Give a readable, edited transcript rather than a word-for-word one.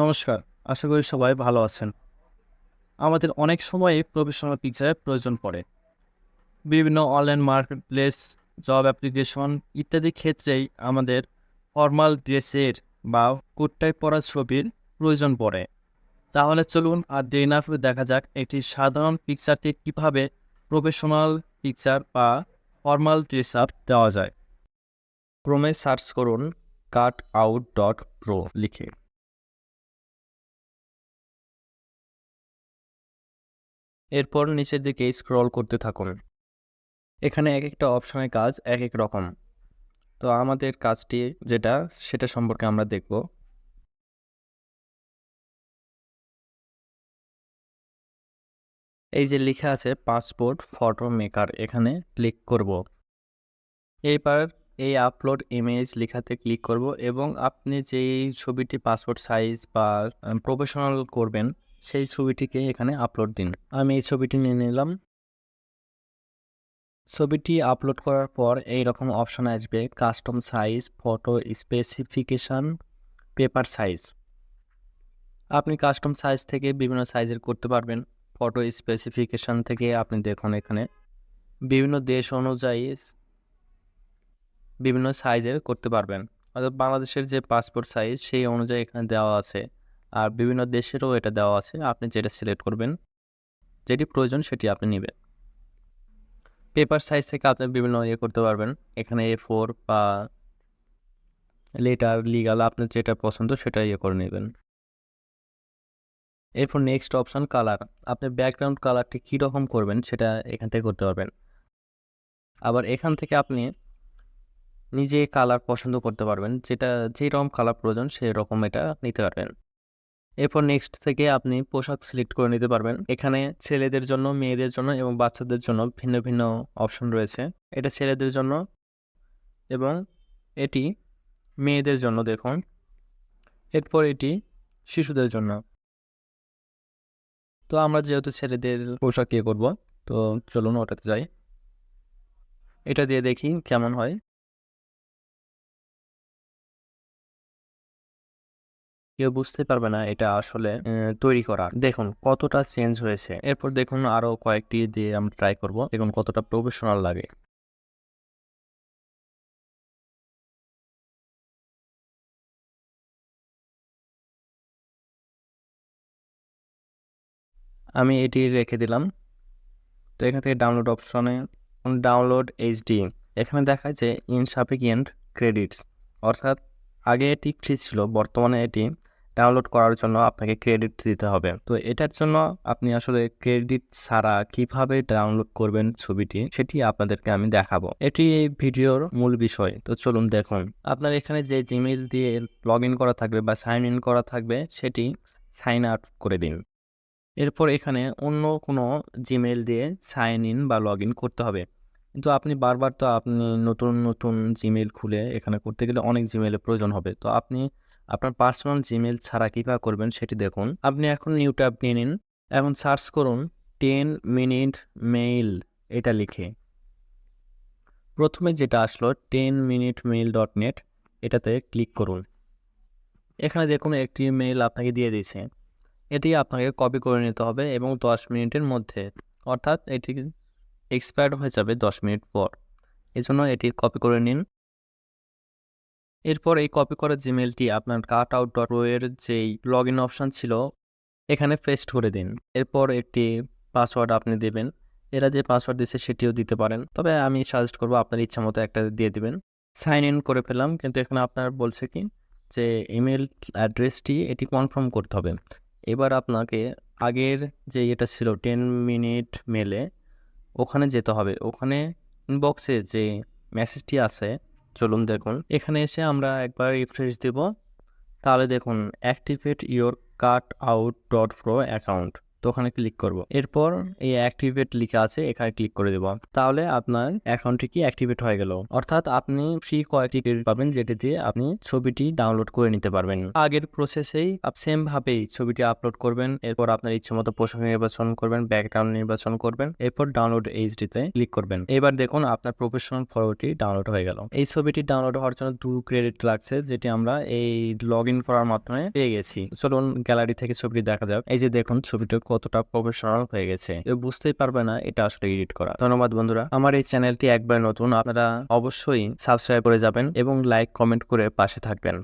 নমস্কার। আশা করি সবাই ভালো আছেন। আমাদের অনেক সময়ই প্রফেশনাল পিকচারের প্রয়োজন পড়ে। বিভিন্ন অনলাইন মার্কেটপ্লেস, জব অ্যাপ্লিকেশন ইত্যাদি ক্ষেত্রেই আমাদের ফরমাল ড্রেসের বা কোট টাই পরা ছবির প্রয়োজন পড়ে। তাহলে চলুন আর দেরি না করে দেখা যাক একটি সাধারণ পিকচারটি কীভাবে প্রফেশনাল পিকচার বা ফরমাল ড্রেস আপ দেওয়া যায়। ক্রোমে সার্চ করুন cutout.pro লিখে। এরপর নিচের দিকে স্ক্রল করতে থাকুন। এখানে এক একটা অপশনের কাজ এক এক রকম। তো আমাদের কাজটি যেটা সেটা সম্পর্কে আমরা দেখব। এই যে লেখা আছে পাসপোর্ট ফটো মেকার, এখানে ক্লিক করব। এইবার এই আপলোড ইমেজ লেখাতে ক্লিক করব এবং আপনি যেই ছবিটি পাসপোর্ট সাইজ বা প্রফেশনাল করবেন সেই ছবিটিকে এখানে আপলোড দিন। আমি এই ছবিটি নিয়ে নিলাম। ছবিটি আপলোড করার পর এই রকম অপশন আসবে custom size, photo specification, paper size. আপনি কাস্টম সাইজ থেকে বিভিন্ন সাইজের করতে পারবেন। ফটো স্পেসিফিকেশন থেকে আপনি দেখুন এখানে বিভিন্ন দেশ অনুযায়ী বিভিন্ন সাইজের করতে পারবেন। অর্থাৎ বাংলাদেশের যে পাসপোর্ট সাইজ সেই অনুযায়ী এখানে দেওয়া আছে, আর বিভিন্ন দেশেরও এটা দেওয়া আছে। আপনি যেটা সিলেক্ট করবেন, যেটি প্রয়োজন সেটি আপনি নেবেন। পেপার সাইজ থেকে আপনি বিভিন্ন করতে পারবেন। এখানে A4 বা লেটার, লিগাল, আপনার যেটা পছন্দ সেটা করে নেবেন। এরপর নেক্সট অপশন কালার। আপনি ব্যাকগ্রাউন্ড কালারটি কীরকম করবেন সেটা এখান থেকে করতে পারবেন। আবার এখান থেকে আপনি নিজে কালার পছন্দ করতে পারবেন, যেটা যেরকম কালার প্রয়োজন সেই রকম এটা নিতে পারবেন। এরপর নেক্সট থেকে আপনি পোশাক সিলেক্ট করে নিতে পারবেন। এখানে ছেলেদের জন্য, মেয়েদের জন্য এবং বাচ্চাদের জন্য ভিন্ন ভিন্ন অপশন রয়েছে। এটা ছেলেদের জন্য এবং এটি মেয়েদের জন্য দেখুন। এরপর এটি শিশুদের জন্য। তো আমরা যেহেতু ছেলেদের পোশাক করব, তো চলুন ওটাতে যাই। এটা দিয়ে দেখি কেমন হয়। কেউ বুঝতে পারবে না এটা আসলে তৈরি করা। দেখুন কতটা চেঞ্জ হয়েছে। এরপর দেখুন আরো কয়েকটি দিয়ে আমরা ট্রাই করব, দেখুন কতটা প্রফেশনাল লাগে। আমি এটি রেখে দিলাম। তো এখান থেকে ডাউনলোড অপশনে ডাউনলোড এইচডি, এখানে দেখায় যে ইনসাফিসিয়েন্ট ক্রেডিটস, অর্থাৎ আগে এটি ফ্রি ছিল, বর্তমানে এটি ডাউনলোড করার জন্য আপনাকে ক্রেডিট দিতে হবে। তো এটার জন্য আপনি আসলে ক্রেডিট ছাড়া কিভাবে ডাউনলোড করবেন ছবিটি সেটি আপনাদেরকে আমি দেখাবো। এটি এই ভিডিওর মূল বিষয়। তো চলুন দেখুন। আপনার এখানে যে জিমেইল দিয়ে লগ ইন করা থাকবে বা সাইন ইন করা থাকবে সেটি সাইন আউট করে দিন। এরপর এখানে অন্য কোনো জিমেইল দিয়ে সাইন ইন বা লগ ইন করতে হবে। কিন্তু আপনি বারবার তো আপনি নতুন নতুন জিমেইল খুলে এখানে করতে গেলে অনেক জিমেইলের প্রয়োজন হবে। তো আপনি আপনার পার্সোনাল জিমেইল ছাড়া কীভাবে করবেন সেটি দেখুন। আপনি এখন নিউ ট্যাব নিয়ে নিন। এখন সার্চ করুন 10 মিনিট মেইল এটা লিখে। প্রথমে যেটা আসলো 10minutemail.net, এটাতে ক্লিক করুন। এখানে দেখুন একটি মেইল আপনাকে দিয়ে দিয়েছে। এটি আপনাকে কপি করে নিতে হবে এবং 10 মিনিটের মধ্যে, অর্থাৎ এটি এক্সপায়ার্ড হয়ে যাবে 10 মিনিট পর। এজন্য এটি কপি করে নিন। এরপর এই কপি করা জিমেলটি আপনার cutout.ro এর যেই লগ ইন অপশান ছিল এখানে পেস্ট করে দিন। এরপর একটি পাসওয়ার্ড আপনি দেবেন। এরা যে পাসওয়ার্ড দিচ্ছে সেটিও দিতে পারেন, তবে আমি সাজেস্ট করবো আপনার ইচ্ছা মতো একটা দিয়ে দিবেন। সাইন ইন করে ফেলাম, কিন্তু এখানে আপনার বলছে কি যে ইমেল অ্যাড্রেসটি এটি কনফার্ম করতে হবে। এবার আপনাকে আগের যে এটা ছিল 10 মিনিট মেলে ওখানে যেতে হবে। ওখানে ইনবক্সে যে মেসেজটি আছে চলুন দেখুন। এখানে এসে আমরা একবার রিফ্রেশ দেব। তাহলে দেখুন অ্যাক্টিভেট ইওর cutout.pro অ্যাকাউন্ট। তো ওখানে ক্লিক করব। এরপর এই অ্যাক্টিভেট লেখা আছে, এখানে ক্লিক করে দেব। তাহলে আপনার অ্যাকাউন্টটি কি অ্যাক্টিভেট হয়ে গেল, অর্থাৎ আপনি ফ্রি কয়েকটি ক্রেডিট পাবেন যেটি দিয়ে আপনি ছবিটি ডাউনলোড করে নিতে পারবেন। আগের প্রসেসেই সেম ভাবেই ছবিটি আপলোড করবেন, এরপর আপনার ইচ্ছে মতো পোশাক নির্বাচন করবেন, ব্যাকগ্রাউন্ড নির্বাচন করবেন, এরপর ডাউনলোড এইচডি তে ক্লিক করবেন। এবার দেখুন আপনার প্রফেশনাল ফটোটি ডাউনলোড হয়ে গেল। এই ছবিটি ডাউনলোড হওয়ার জন্য 2 ক্রেডিট লাগছে, যেটি আমরা এই লগ ইন করার মাধ্যমে পেয়ে গেছি। চলুন গ্যালারি থেকে ছবিটি দেখা যাক। এই যে দেখুন ছবিটা কতটা প্রফেশনাল হয়ে গেছে, বুঝতেই পারবে না এটা আসলে এডিট করা। ধন্যবাদ বন্ধুরা, আমার এই চ্যানেলটি একবার নতুন, আপনারা অবশ্যই সাবস্ক্রাইব করে যাবেন এবং লাইক কমেন্ট করে পাশে থাকবেন।